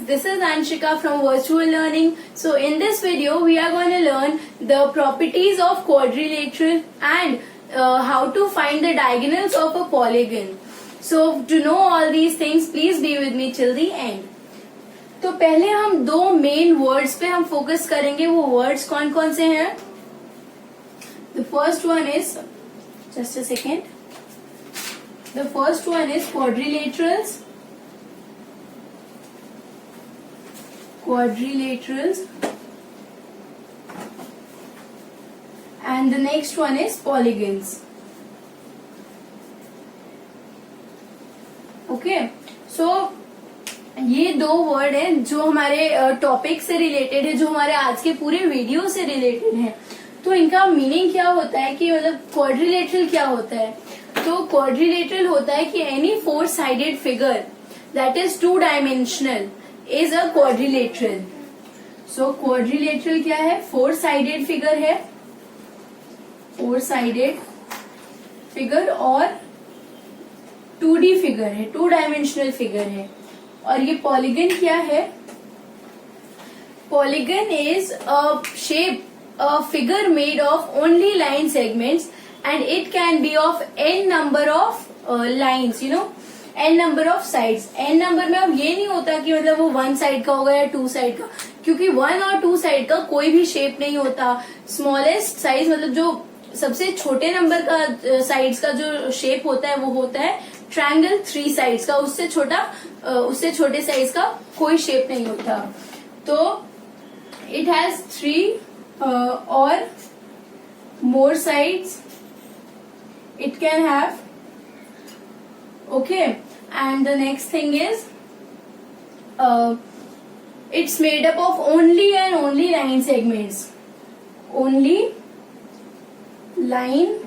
this is Anshika from Virtual Learning. So in this video we are going to learn the properties of quadrilateral and how to find the diagonals of a polygon. So to know all these things, please be with me till the end. तो पहले हम दो main words पे हम focus करेंगे. वो words कौन कौन से हैं? The first one is, just a second. The first one is quadrilaterals. And the next one is polygons. Okay, so ये दो वर्ड हैं जो हमारे टॉपिक से रिलेटेड है, जो हमारे आज के पूरे वीडियो से रिलेटेड है. तो इनका मीनिंग क्या होता है कि मतलब क्वाड्रिलेटरल क्या होता है? तो क्वाड्रिलेटरल होता है कि any four sided figure that is two dimensional is a quadrilateral. So quadrilateral क्या है? फोर साइडेड फिगर है, फोर साइडेड फिगर और 2D फिगर है, टू डायमेंशनल फिगर है. और ये पॉलीगन क्या है? Polygon is a shape, a figure made of only line segments and it can be of n number of lines, you know, n number of sides. n number में अब ये नहीं होता कि मतलब वो वन साइड का होगा या टू साइड का, क्योंकि वन और टू साइड का कोई भी शेप नहीं होता. स्मॉलेस्ट साइज मतलब जो सबसे छोटे नंबर का साइड्स का जो शेप होता है वो होता है ट्रायंगल थ्री साइड्स का. उससे छोटे साइज का कोई शेप नहीं होता. तो it has three or more sides it can have. Okay, and the next thing is it's made up of only and only line segments, only line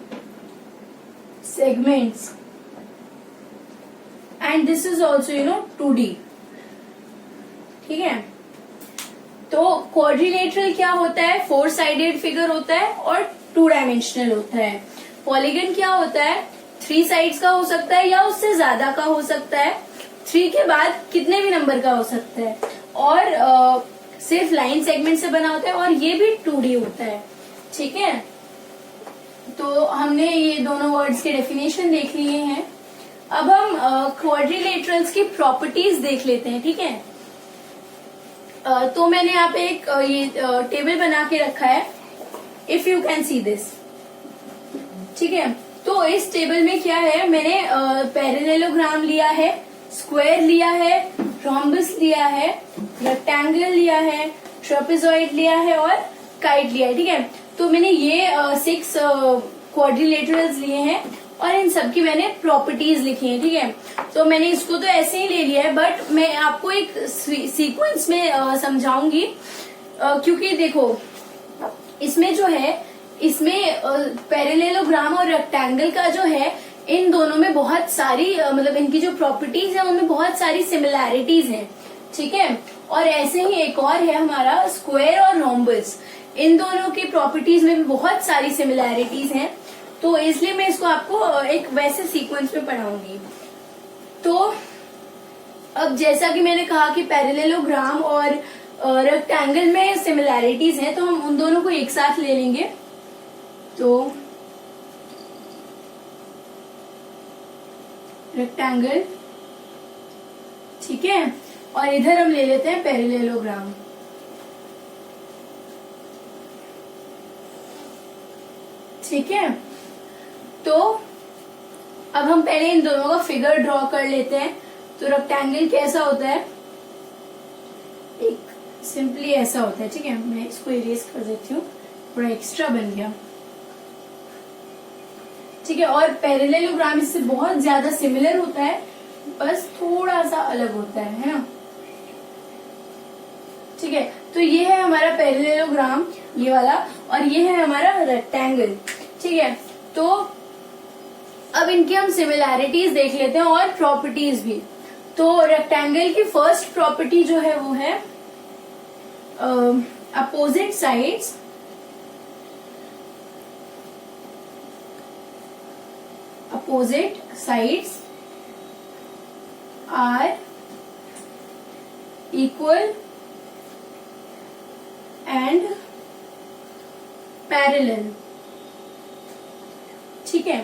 segments, and this is also 2D. ठीक है. तो quadrilateral क्या होता है? Four sided figure होता है और two dimensional होता है. पॉलीगन क्या होता है? थ्री साइड्स का हो सकता है या उससे ज्यादा का हो सकता है. थ्री के बाद कितने भी नंबर का हो सकता है और सिर्फ लाइन सेगमेंट से बना होता है और ये भी 2D होता है. ठीक है, तो हमने ये दोनों वर्ड्स के डेफिनेशन देख लिए हैं. अब हम क्वाड्रिलेटरल्स की प्रॉपर्टीज देख लेते हैं. ठीक है, तो मैंने यहाँ पे एक ये टेबल बना के रखा है, if you can see this. ठीक है, तो इस टेबल में क्या है? मैंने पैरेललोग्राम लिया है, स्क्वायर लिया है, रोम्बस लिया है, रेक्टेंगल लिया है, ट्रेपेजॉइड लिया है और काइट लिया है. ठीक है, तो मैंने ये 6 क्वाड्रिलेटरल्स लिए हैं और इन सब की मैंने प्रॉपर्टीज लिखी है. ठीक है, तो मैंने इसको तो ऐसे ही ले लिया है, बट मैं आपको एक सीक्वेंस में समझाऊंगी, क्योंकि देखो इसमें जो है, इसमें पैरेललोग्राम और रेक्टेंगल का जो है, इन दोनों में बहुत सारी मतलब इनकी जो प्रॉपर्टीज है उनमें बहुत सारी सिमिलैरिटीज हैं. ठीक है, और ऐसे ही एक और है हमारा स्क्वायर और रोम्बस. इन दोनों की प्रॉपर्टीज में भी बहुत सारी सिमिलैरिटीज हैं, तो इसलिए मैं इसको आपको एक वैसे सीक्वेंस में पढ़ाऊंगी. तो अब जैसा कि मैंने कहा कि पैरेललोग्राम और रेक्टेंगल में सिमिलैरिटीज हैं, तो हम उन दोनों को एक साथ ले लेंगे. तो रेक्टेंगल, ठीक है, और इधर हम ले लेते हैं पैरेललोग्राम. ठीक है, तो अब हम पहले इन दोनों का फिगर ड्रॉ कर लेते हैं. तो रेक्टेंगल कैसा होता है? एक सिंपली ऐसा होता है. ठीक है, मैं इसको इरेज कर देती हूँ, थोड़ा एक्स्ट्रा बन गया. ठीक है, और पैरेललोग्राम इससे बहुत ज्यादा सिमिलर होता है, बस थोड़ा सा अलग होता है ना. ठीक है, तो ये है हमारा पैरेललोग्राम, ये वाला, और ये है हमारा रेक्टेंगल. ठीक है, तो अब इनकी हम सिमिलैरिटीज देख लेते हैं और प्रॉपर्टीज भी. तो रेक्टेंगल की फर्स्ट प्रॉपर्टी जो है वो है opposite sides are equal and parallel. ठीक है,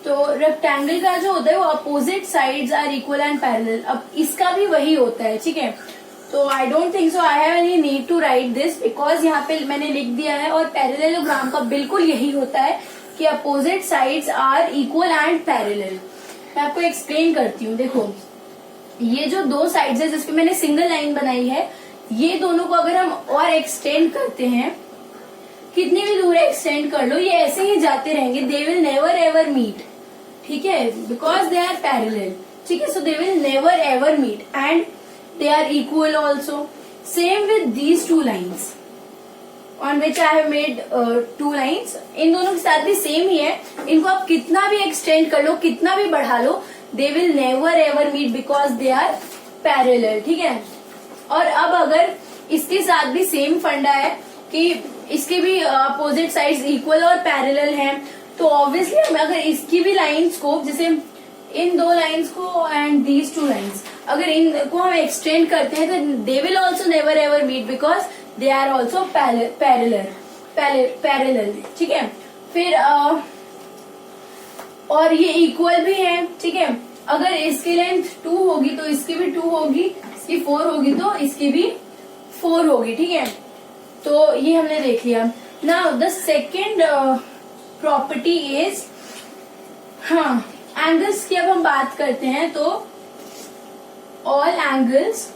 तो रेक्टेंगल का जो होता है वो opposite sides are equal and parallel. अब इसका भी वही होता है। ठीक है, तो I don't think so I have any need to write this, because यहाँ पे मैंने लिख दिया है। और पैरेललोग्राम का बिल्कुल यही होता है कि opposite sides are equal and parallel. मैं आपको एक्सप्लेन करती हूँ। देखो, ये जो दो साइड्स है जिसपे मैंने सिंगल लाइन बनाई है, ये दोनों को अगर हम और एक्सटेंड करते हैं, कितनी भी दूर एक्सटेंड कर लो, ये ऐसे ही जाते रहेंगे। They will never ever meet. ठीक है, बिकॉज दे आर पैरेलल। ठीक है, so they will never ever meet and they are equal also. Same with these two lines on which I have made two lines. इन दोनों के साथ भी same ही है। इनको आप कितना भी एक्सटेंड कर लो, कितना भी बढ़ा लो, they will never ever meet because they are parallel. ठीक है, और अब अगर इसके साथ भी सेम फंडा है कि इसके भी अपोजिट साइड्स इक्वल और पैरेलल हैं, तो ऑब्वियसली हम अगर इसकी भी लाइंस को, जैसे इन दो लाइंस को एंड दीज टू लाइंस, अगर इनको हम एक्सटेंड करते हैं तो they will also never ever meet because they are also parallel. ठीक है, फिर और ये इक्वल भी है। ठीक है, अगर इसकी लेंथ 2 होगी तो इसकी भी 2 होगी, इसकी 4 होगी तो इसकी भी 4 होगी। ठीक है, तो ये हमने देख लिया। Now the second property is, हाँ, एंगल्स की अब हम बात करते हैं तो ऑल एंगल्स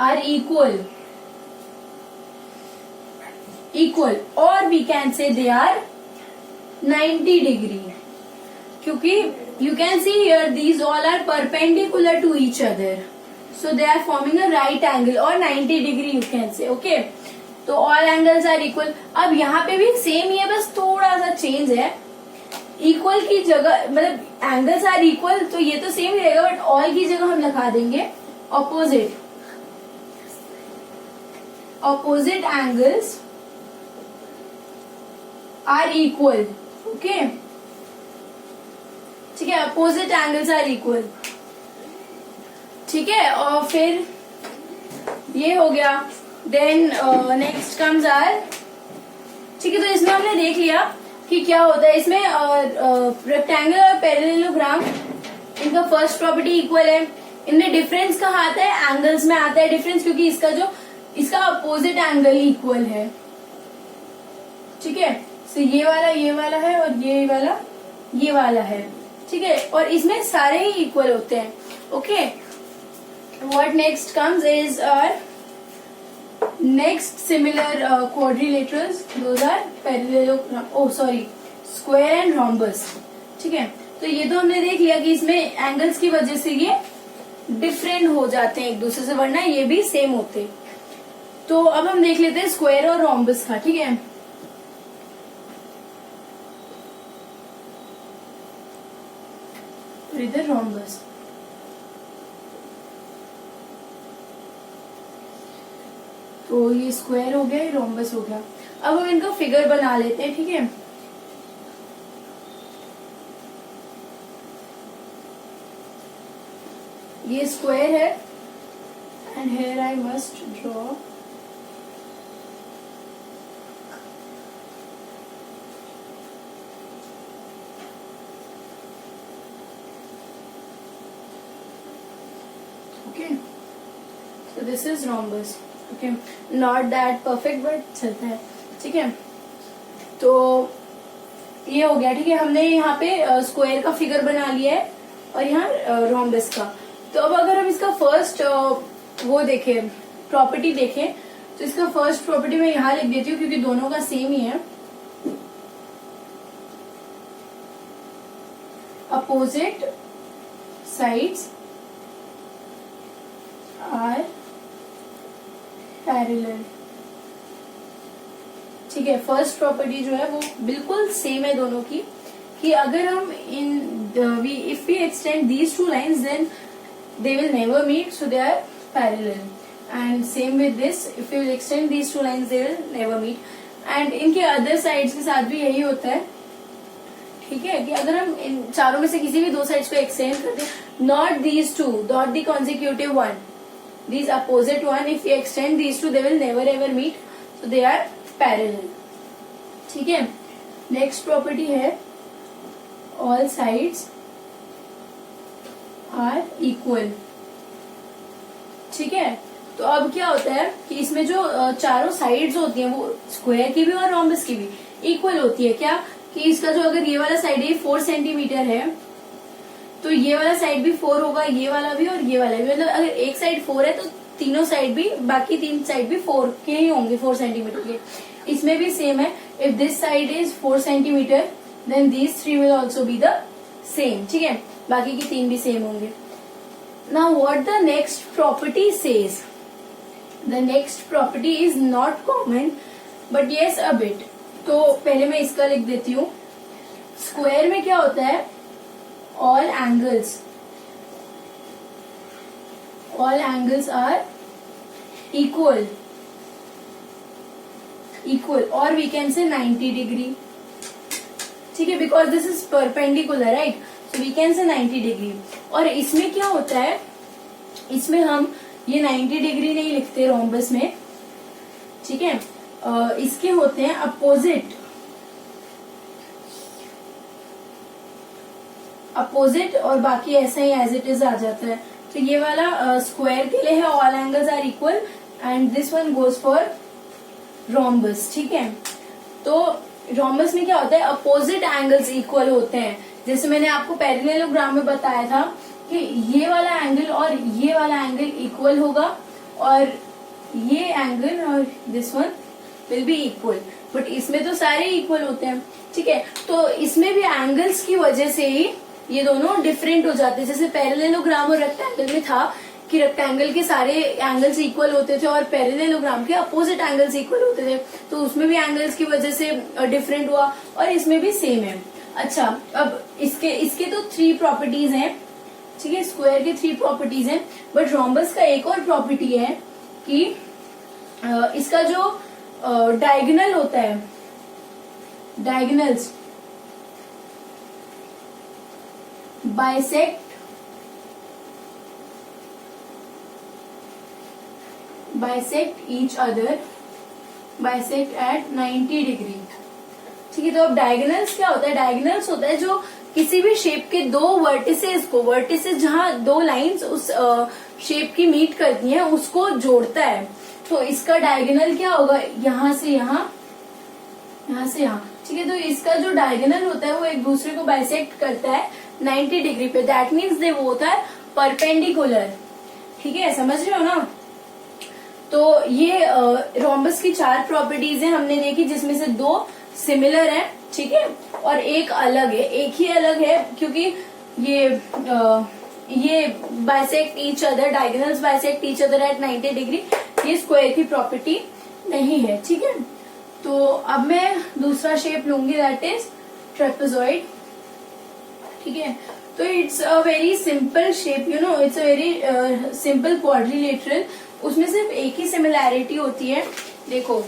आर इक्वल और we can say they are 90 degree, क्योंकि you can see here these all are perpendicular to each other, so they are forming a right angle or 90 degree you can say. okay, तो all angles are equal। अब यहाँ पे भी same ही है, बस थोड़ा सा चेंज है। इक्वल की जगह, मतलब एंगल्स आर इक्वल तो ये तो सेम रहेगा, बट ऑल की जगह हम लिखा देंगे opposite angles are equal. Okay, ठीक है, अपोजिट एंगल्स आर इक्वल। ठीक है, और फिर ये हो गया। देन नेक्स्ट कम्स आर, ठीक है, तो इसमें हमने देख लिया कि क्या होता है। इसमें रेक्टेंगल और पैरेललोग्राम, इनका फर्स्ट प्रॉपर्टी इक्वल है। इनमें डिफरेंस कहाँ आता है? एंगल्स में आता है डिफरेंस, क्योंकि इसका अपोजिट एंगल इक्वल है। ठीक है, तो ये वाला है और ये वाला है। ठीक है, और इसमें सारे ही इक्वल होते हैं। Okay, what next comes is our next similar quadrilaterals, those are square and rhombus। ठीक है, तो ये तो हमने देख लिया कि इसमें एंगल्स की वजह से ये डिफरेंट हो जाते हैं एक दूसरे से, वरना ये भी सेम होते। तो अब हम देख लेते हैं स्क्वायर और rhombus का। ठीक है, इधर rhombus, तो ये स्क्वायर हो गया, ये रोम्बस हो गया। अब हम इनका फिगर बना लेते हैं। ठीक है, ये स्क्वायर है and here I must draw okay, so this is rhombus। Okay, not that perfect but चलता है। ठीक है, तो ये हो गया। ठीक है, हमने यहाँ पे स्क्वायर का फिगर बना लिया है और यहाँ रोम्बस का। तो अब अगर हम इसका फर्स्ट वो देखें, प्रॉपर्टी देखें, तो इसका फर्स्ट प्रॉपर्टी मैं यहाँ लिख देती हूँ क्योंकि दोनों का सेम ही है। Opposite sides are parallel. ठीक है, फर्स्ट प्रॉपर्टी जो है वो बिल्कुल सेम है दोनों की, कि अगर हम if we extend these two lines then they will never meet, so they are parallel. And same with this, if you extend these two lines they will never meet. And इनके other sides के साथ भी यही होता है। ठीक है, कि अगर हम इन चारों में से किसी भी दो साइड्स को एक्सटेंड करते हैं, not these two, not the consecutive one, these opposite one, if you extend these two they will never ever meet, so they are parallel. ठीक है, नेक्स्ट प्रॉपर्टी है ऑल साइड्स आर इक्वल। ठीक है, तो अब क्या होता है कि इसमें जो चारों साइड्स होती हैं वो स्क्वायर की भी और रोम्बस की भी इक्वल होती है। क्या कि इसका जो अगर ये वाला साइड है 4 सेंटीमीटर है, तो ये वाला साइड भी 4 होगा, ये वाला भी और ये वाला भी। मतलब अगर एक साइड 4 है तो तीनों साइड भी, बाकी 3 साइड भी 4 के ही होंगे, 4 सेंटीमीटर के। इसमें भी सेम है, if this side is 4 centimetre then these 3 will also be the same. ठीक है, बाकी की 3 भी सेम होंगे। Now what the next property says, the next property is not common but yes a bit. तो पहले मैं इसका लिख देती हूँ। स्क्वायर में क्या होता है, ऑल एंगल्स आर इक्वल और वी कैन से 90 डिग्री। ठीक है, because this is perpendicular right, so we can say 90 degree. और इसमें क्या होता है, इसमें हम ये 90 डिग्री नहीं लिखते रोम्बस में। ठीक है, इसके होते हैं अपोजिट और बाकी ऐसा ही एज इट इज आ जाता है। तो ये वाला स्क्वायर के लिए है all angles are equal and this one goes for rhombus. ठीक है, तो रोम्बस में क्या होता है, अपोजिट एंगल्स इक्वल होते हैं। जैसे मैंने आपको पैरेललोग्राम में बताया था कि ये वाला एंगल और ये वाला एंगल इक्वल होगा और ये एंगल और this one will be equal, but इसमें तो सारे इक्वल होते हैं। ठीक है, तो इसमें भी एंगल्स की वजह से ही ये दोनों डिफरेंट हो जाते हैं। जैसे पैरेललोग्राम और रेक्टेंगल में था कि रेक्टेंगल के सारे एंगल्स इक्वल होते थे और पैरेललोग्राम के अपोजिट एंगल्स इक्वल होते थे, तो उसमें भी एंगल्स की वजह से डिफरेंट हुआ और इसमें भी सेम है। अच्छा, अब इसके तो 3 प्रॉपर्टीज हैं। ठीक है, स्क्वायर के 3 प्रॉपर्टीज हैं, बट रोम्बस का एक और प्रॉपर्टी है कि इसका जो डायगोनल होता है, diagonals bisect each other, bisect at 90 degree. ठीक है, तो अब डायगोनल्स क्या होता है, डायगोनल्स होता है जो किसी भी शेप के दो वर्टिसेस जहां 2 लाइंस उस शेप की मीट करती हैं उसको जोड़ता है। तो इसका डायगोनल क्या होगा, यहाँ से यहाँ से यहाँ। ठीक है, तो इसका जो डायगोनल होता है वो एक दूसरे को बाइसेक्ट करता है 90 डिग्री पे। That means they both are perpendicular. ठीक है, समझ रहे हो ना। तो ये रोम्बस की 4 प्रॉपर्टीज हैं हमने देखी, जिसमें से 2 सिमिलर है। ठीक है, और एक अलग है, एक ही अलग है क्योंकि ये bisect each other, diagonals bisect each other at 90 degree. ये स्क्वायर की प्रॉपर्टी नहीं है। ठीक है, तो अब मैं दूसरा शेप लूंगी, दैट इज ट्रेपेजॉइड। ठीक है, तो it's a very simple shape, you know, it's a very simple quadrilateral. उसमें सिर्फ एक ही सिमिलैरिटी होती है। देखो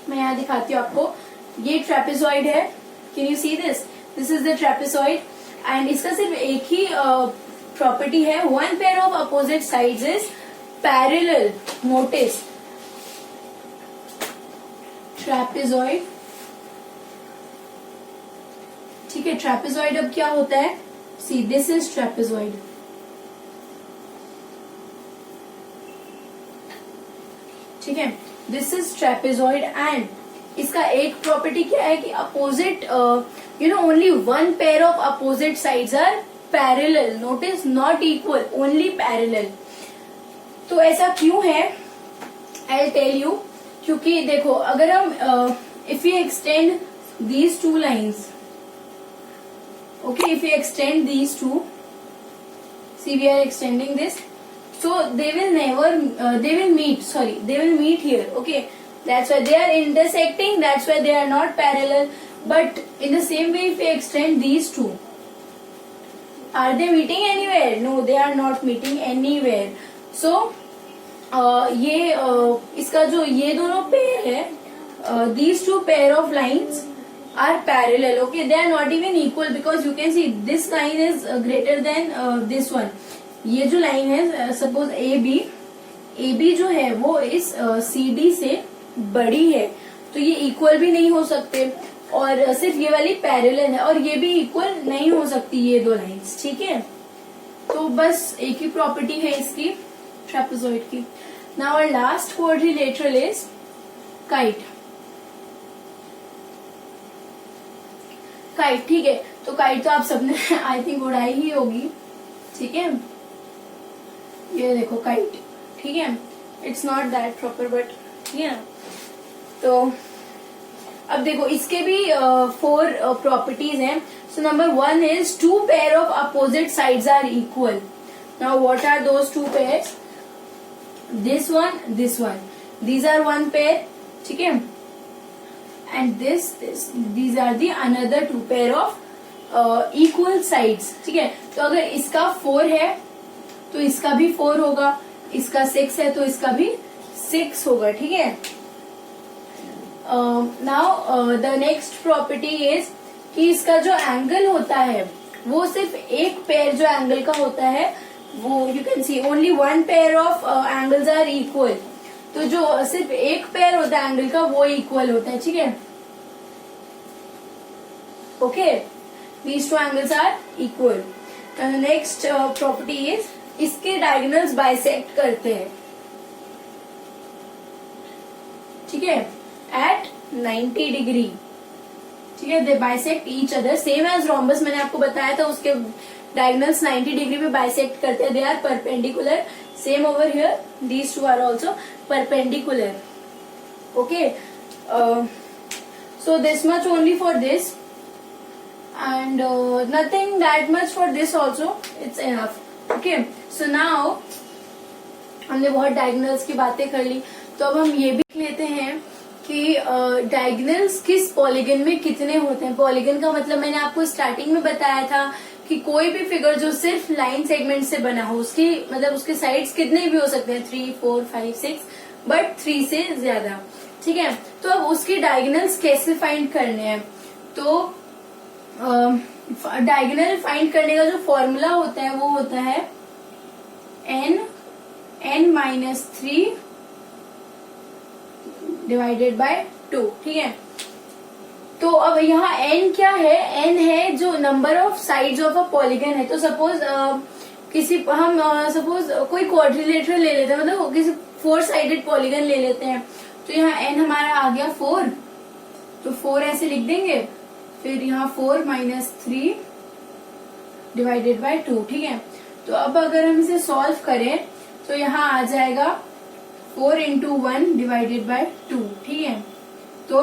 मैं यहाँ दिखाती हूँ आपको, ये ट्रेपेजॉइड है, can you see this, this is the trapezoid and इसका सिर्फ एक ही प्रॉपर्टी है, 1 pair of opposite sides is parallel. Notice trapezoid. ठीक है, ट्रेपेजॉइड अब क्या होता है, सी दिस इज ट्रेपेजॉइड। ठीक है, दिस इज ट्रेपेजॉइड एंड इसका एक प्रॉपर्टी क्या है कि opposite, you know, only 1 pair of opposite sides are parallel. Notice, not equal, only parallel. तो ऐसा क्यों है, आई टेल यू। क्योंकि देखो, अगर हम if you extend these 2 lines, okay, if you extend these 2, see we are extending this, so they will meet here, okay, that's why they are intersecting, that's why they are not parallel. But in the same way, if we extend these 2, are they meeting anywhere? No, they are not meeting anywhere. So इसका जो ये दोनों pair है, these 2 pair of lines are parallel. Okay, they are not even equal because you can see this line is greater than this one. ये जो line है suppose A B जो है वो इस सी डी से बड़ी है, तो ये इक्वल भी नहीं हो सकते, और सिर्फ ये वाली पैरेलल है, और ये भी इक्वल नहीं हो सकती ये दो लाइंस. ठीक है, तो बस एक ही प्रॉपर्टी है इसकी ट्रेपेजॉइड की. Now our last quadrilateral is kite. Kite, ठीक है, तो काइट तो आप सबने आई थिंक उड़ाई ही होगी. ठीक है, ये देखो काइट. ठीक है, it's not that proper but ठीक है. तो अब देखो इसके भी 4 प्रॉपर्टीज हैं. So number 1 is 2 pair of opposite sides are equal. Now what are those 2 pairs? This one, these are 1 pair. ठीक है, and these are the another 2 pair of equal sides. ठीक है, तो अगर इसका 4 है तो इसका भी 4 होगा, इसका 6 है तो इसका भी 6 होगा. ठीक है, now the next property is कि इसका जो एंगल होता है वो सिर्फ एक पेयर जो एंगल का होता है वो, you can see only 1 pair of angles are equal. तो जो सिर्फ एक पेयर होता है एंगल का वो इक्वल होता है. ठीक है, okay, these 2 angles are equal. Next property is इसके डायगोनल्स बाइसेक्ट करते हैं. ठीक है, एट 90 डिग्री. ठीक है, they bisect each other same as rhombus. मैंने आपको बताया था उसके डायगोनल्स 90 डिग्री पे बाइसेक्ट करते हैं. They are perpendicular. Same over here, these 2 are also perpendicular. Okay, so this much only for this, and nothing that much for this also. It's enough. Okay, so now हमने बहुत diagonals की बातें कर ली, तो अब हम ये भी देख लेते हैं कि डायगोनल्स किस पॉलीगन में कितने होते हैं. पॉलीगन का मतलब मैंने आपको स्टार्टिंग में बताया था कि कोई भी फिगर जो सिर्फ लाइन सेगमेंट से बना हो उसकी मतलब उसके साइड्स कितने भी हो सकते हैं, 3, 4, 5, 6, बट 3 से ज्यादा. ठीक है, तो अब उसकी डायगोनल्स कैसे फाइंड करने हैं? तो डायगोनल फाइंड करने का जो फॉर्मूला होता है वो होता है n-3 डिवाइडेड बाय 2. ठीक है, तो अब यहाँ n क्या है? n है जो number of sides of a polygon है. तो सपोज हम सपोज कोई क्वाड्रिलेटरल ले लेते हैं, मतलब किसी 4 साइडेड पॉलीगन ले लेते हैं. तो यहाँ n हमारा आ गया 4, तो 4 ऐसे लिख देंगे, फिर यहाँ 4 - 3 डिवाइडेड बाय 2. ठीक है, तो अब अगर हम इसे सॉल्व करें तो यहाँ आ जाएगा 4 × 1 डिवाइडेड बाय 2. ठीक है, तो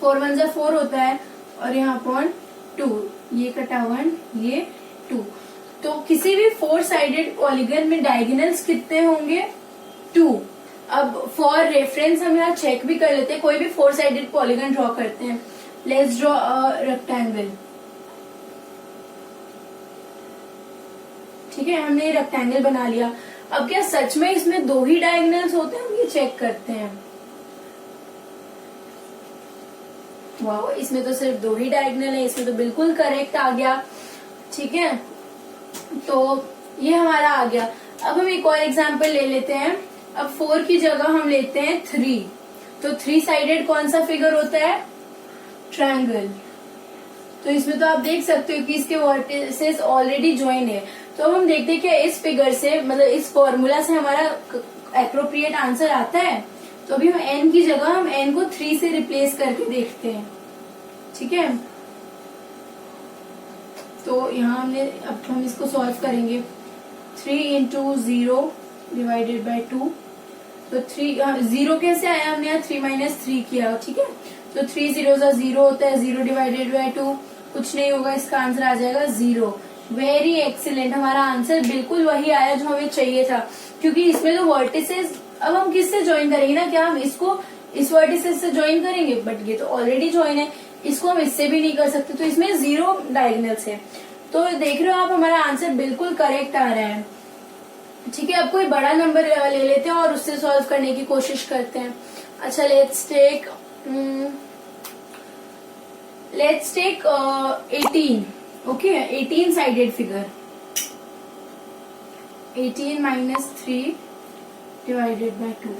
4 × 1 = 4 होता है, और यहाँ अपॉन 2, ये कटा 1, ये 2. तो किसी भी 4 साइडेड पॉलीगन में डायगोनल्स कितने होंगे? 2. अब फॉर रेफरेंस हम यहाँ चेक भी कर लेते हैं. कोई भी 4 साइडेड पॉलीगन ड्रॉ करते हैं. Let's draw a rectangle. ठीक है, हमने रेक्टेंगल बना लिया. अब क्या सच में इसमें 2 ही डायगोनल्स होते हैं? हम ये चेक करते हैं. वाओ, इसमें तो सिर्फ 2 ही डायगोनल है. इसमें तो बिल्कुल करेक्ट आ गया. ठीक है, तो ये हमारा आ गया. अब हम एक और एग्जांपल ले लेते हैं. अब 4 की जगह हम लेते हैं 3. तो 3 साइडेड कौन सा फिगर होता है? ट्रायंगल. तो इसमें तो आप देख सकते हो कि इसके वर्टिसेस ऑलरेडी ज्वाइन है. तो अब हम देखते हैं कि इस फिगर से मतलब इस फॉर्मूला से हमारा एप्रोप्रिएट आंसर आता है. तो अभी हम n की जगह हम n को 3 से रिप्लेस करके देखते हैं. ठीक है, तो यहाँ हमने अब हम इसको सॉल्व करेंगे. 3 × 0 डिवाइडेड बाय 2. तो 0 कैसे आया? हमने यहाँ 3 - 3 किया. ठीक है, तो 3 0 0 होता है. 0 डिवाइडेड बाय 2 कुछ नहीं होगा, इसका आंसर आ जाएगा 0. वेरी एक्सीलेंट, हमारा आंसर बिल्कुल वही आया जो हमें चाहिए था. क्योंकि इसमें तो वर्टिसेस अब हम किससे ज्वाइन करेंगे ना, क्या हम इसको इस वर्टिसेस से ज्वाइन करेंगे? बट ये तो ऑलरेडी ज्वाइन है, इसको हम इससे भी नहीं कर सकते. तो इसमें 0 डायगोनल्स है. तो देख रहे हो आप, हमारा आंसर बिल्कुल करेक्ट आ रहा है. ठीक है, अब कोई बड़ा नंबर ले लेते हैं और उससे सॉल्व करने की कोशिश करते हैं. अच्छा, let's take let's take 18. Okay, 18 sided figure. 18 minus 3 divided by 2.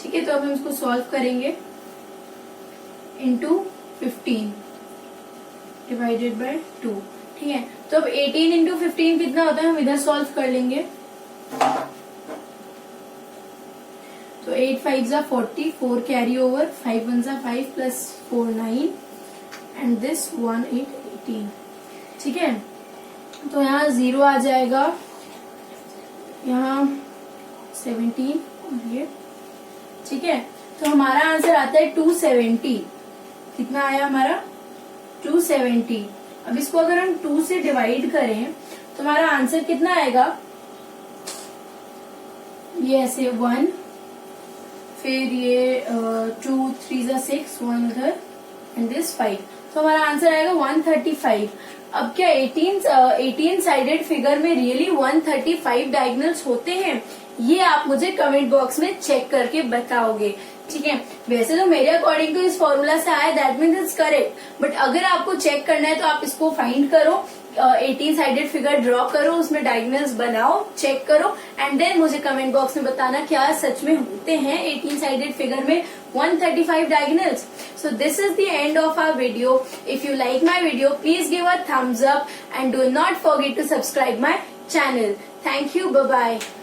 ठीक है, तो अब हम इसको सॉल्व करेंगे. Into 15 divided by 2. ठीक है, तो अब 18 इंटू 15 कितना होता है, हम इधर सॉल्व कर लेंगे. तो 8 5 जा 40, 4 कैरी ओवर, 5 1 जा 5 प्लस 4 9 एंड दिस 1 8 18. ठीक है, तो यहाँ 0 आ जाएगा, यहाँ 17 और ये. ठीक है, तो हमारा आंसर आता है 270. कितना आया हमारा, 270. अब इसको अगर हम 2 से डिवाइड करें तो हमारा आंसर कितना आएगा, ये ऐसे 1, फिर ये 2 3 जा 6, 1 उधर एंड दिस 5. तो हमारा आंसर आएगा 135. अब क्या 18 साइडेड फिगर में रियली 135 डायगोनल्स होते हैं, ये आप मुझे कमेंट बॉक्स में चेक करके बताओगे. ठीक है, वैसे तो मेरे अकॉर्डिंग तो इस फॉर्मूला से आया, that means it's correct. But अगर आपको चेक करना है तो आप इसको फाइंड करो, 18 साइडेड फिगर ड्रॉ करो, उसमें डायगोनल्स बनाओ, चेक करो एंड देन मुझे कमेंट बॉक्स में बताना क्या सच में होते हैं 18 साइडेड फिगर में 135 diagonals. So this is the end of our video. If you like my video, please give a thumbs up and do not forget to subscribe my channel. Thank you. Bye bye.